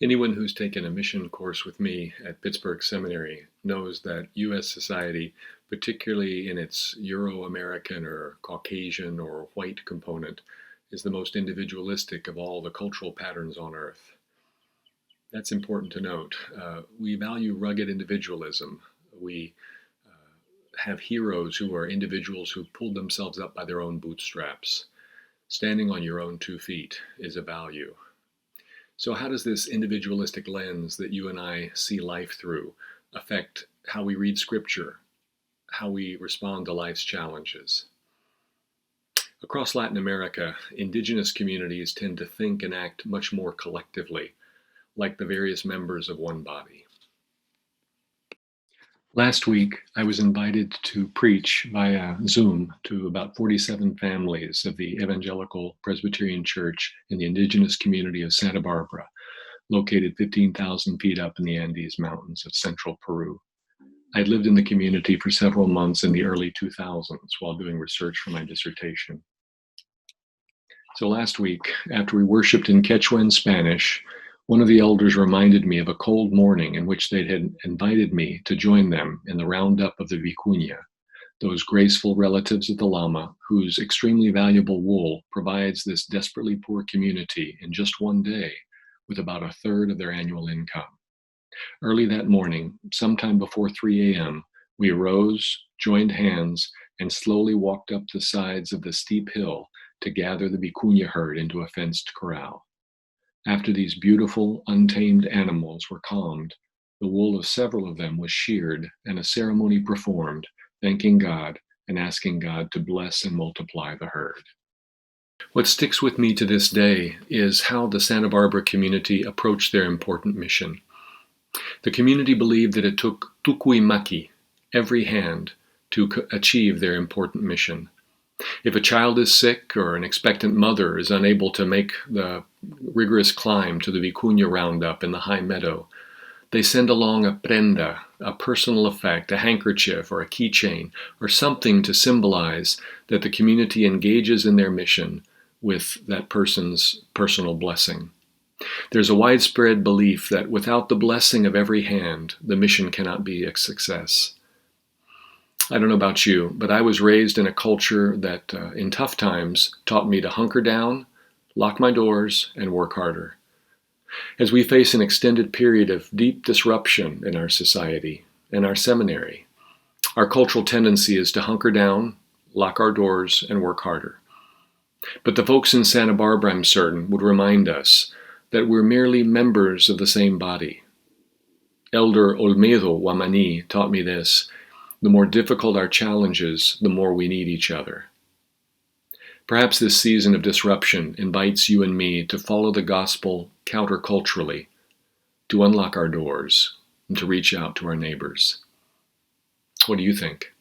Anyone who's taken a mission course with me at Pittsburgh Seminary knows that U.S. society, particularly in its Euro-American or Caucasian or white component, is the most individualistic of all the cultural patterns on earth. That's important to note. We value rugged individualism. We have heroes who are individuals who pulled themselves up by their own bootstraps. Standing on your own 2 feet is a value. So how does this individualistic lens that you and I see life through affect how we read Scripture, how we respond to life's challenges? Across Latin America, indigenous communities tend to think and act much more collectively, like the various members of one body. Last week, I was invited to preach via Zoom to about 47 families of the Evangelical Presbyterian Church in the indigenous community of Santa Barbara, located 15,000 feet up in the Andes Mountains of central Peru. I had lived in the community for several months in the early 2000s while doing research for my dissertation. So last week, after we worshiped in Quechua and Spanish, one of the elders reminded me of a cold morning in which they had invited me to join them in the roundup of the vicuña, those graceful relatives of the llama whose extremely valuable wool provides this desperately poor community in just one day with about a third of their annual income. Early that morning, sometime before 3 a.m., we arose, joined hands, and slowly walked up the sides of the steep hill to gather the vicuña herd into a fenced corral. After these beautiful, untamed animals were calmed, the wool of several of them was sheared and a ceremony performed, thanking God and asking God to bless and multiply the herd. What sticks with me to this day is how the Santa Barbara community approached their important mission. The community believed that it took tukuimaki, every hand, to achieve their important mission. If a child is sick or an expectant mother is unable to make the rigorous climb to the vicuña roundup in the high meadow, they send along a prenda, a personal effect, a handkerchief or a keychain, or something to symbolize that the community engages in their mission with that person's personal blessing. There's a widespread belief that without the blessing of every hand, the mission cannot be a success. I don't know about you, but I was raised in a culture that, in tough times, taught me to hunker down, lock my doors, and work harder. As we face an extended period of deep disruption in our society and our seminary, our cultural tendency is to hunker down, lock our doors, and work harder. But the folks in Santa Barbara, I'm certain, would remind us that we're merely members of the same body. Elder Olmedo Wamani taught me this: the more difficult our challenges, the more we need each other. Perhaps this season of disruption invites you and me to follow the gospel counterculturally, to unlock our doors, and to reach out to our neighbors. What do you think?